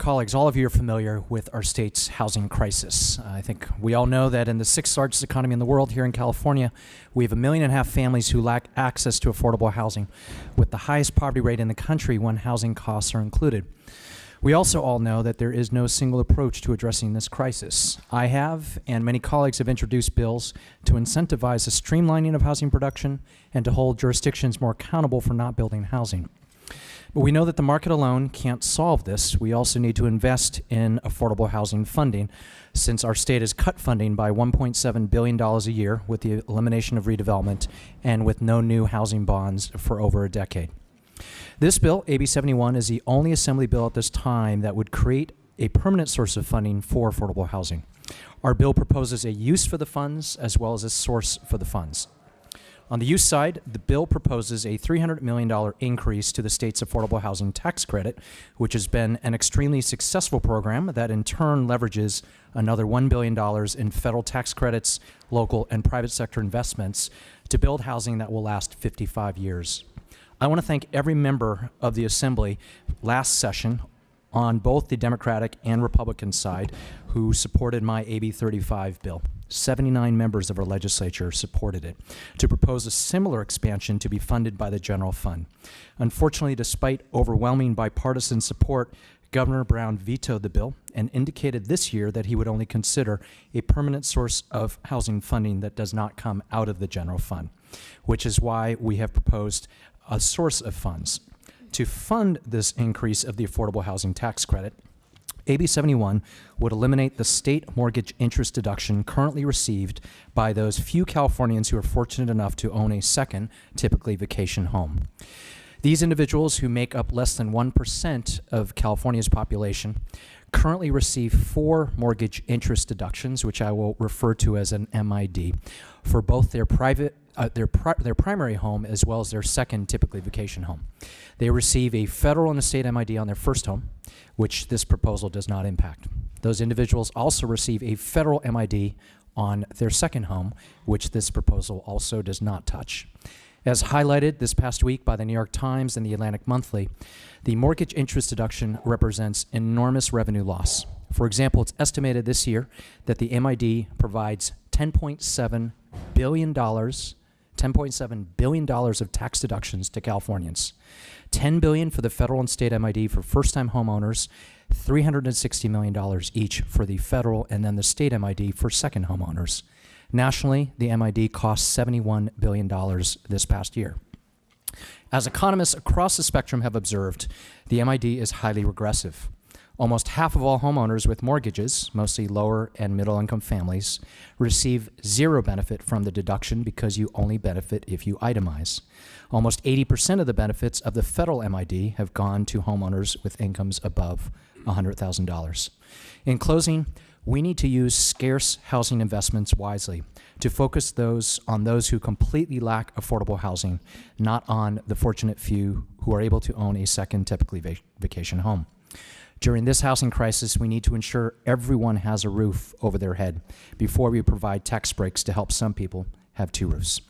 colleagues, all of you are familiar with our state's housing crisis. I think we all know that in the sixth largest economy in the world, here in California, we have 1.5 million families who lack access to affordable housing, with the highest poverty rate in the country when housing costs are included. We also all know that there is no single approach to addressing this crisis. I have, and many colleagues have introduced bills to incentivize the streamlining of housing production and to hold jurisdictions more accountable for not building housing. But we know that the market alone can't solve this. We also need to invest in affordable housing funding, since our state has cut funding by $1.7 billion a year with the elimination of redevelopment and with no new housing bonds for over a decade. This bill, AB 71, is the only Assembly bill at this time that would create a permanent source of funding for affordable housing. Our bill proposes a use for the funds as well as a source for the funds. On the use side, the bill proposes a $300 million increase to the state's affordable housing tax credit, which has been an extremely successful program that in turn leverages another $1 billion in federal tax credits, local and private sector investments to build housing that will last 55 years. I want to thank every member of the Assembly last session on both the Democratic and Republican side who supported my AB 35 bill. 79 members of our legislature supported it, to propose a similar expansion to be funded by the general fund. Unfortunately, despite overwhelming bipartisan support, Governor Brown vetoed the bill and indicated this year that he would only consider a permanent source of housing funding that does not come out of the general fund, which is why we have proposed a source of funds. To fund this increase of the affordable housing tax credit, AB 71 would eliminate the state mortgage interest deduction currently received by those few Californians who are fortunate enough to own a second, typically vacation home. These individuals, who make up less than 1% of California's population, currently receive 4 mortgage interest deductions, which I will refer to as an MID, for both their primary home as well as their second, typically vacation home. They receive a federal and a state MID on their first home, which this proposal does not impact. Those individuals also receive a federal MID on their second home, which this proposal also does not touch. As highlighted this past week by the New York Times and the Atlantic Monthly, the mortgage interest deduction represents enormous revenue loss. For example, it's estimated this year that the MID provides $10.7 billion of tax deductions to Californians. $10 billion for the federal and state MID for first-time homeowners, $360 million each for the federal and then the state MID for second homeowners. Nationally, the MID cost $71 billion this past year. As economists across the spectrum have observed, the MID is highly regressive. Almost half of all homeowners with mortgages, mostly lower and middle income families, receive zero benefit from the deduction because you only benefit if you itemize. Almost 80% of the benefits of the federal MID have gone to homeowners with incomes above $100,000. In closing, we need to use scarce housing investments wisely to focus on those who completely lack affordable housing, not on the fortunate few who are able to own a second, typically vacation home. During this housing crisis, we need to ensure everyone has a roof over their head before we provide tax breaks to help some people have 2 roofs.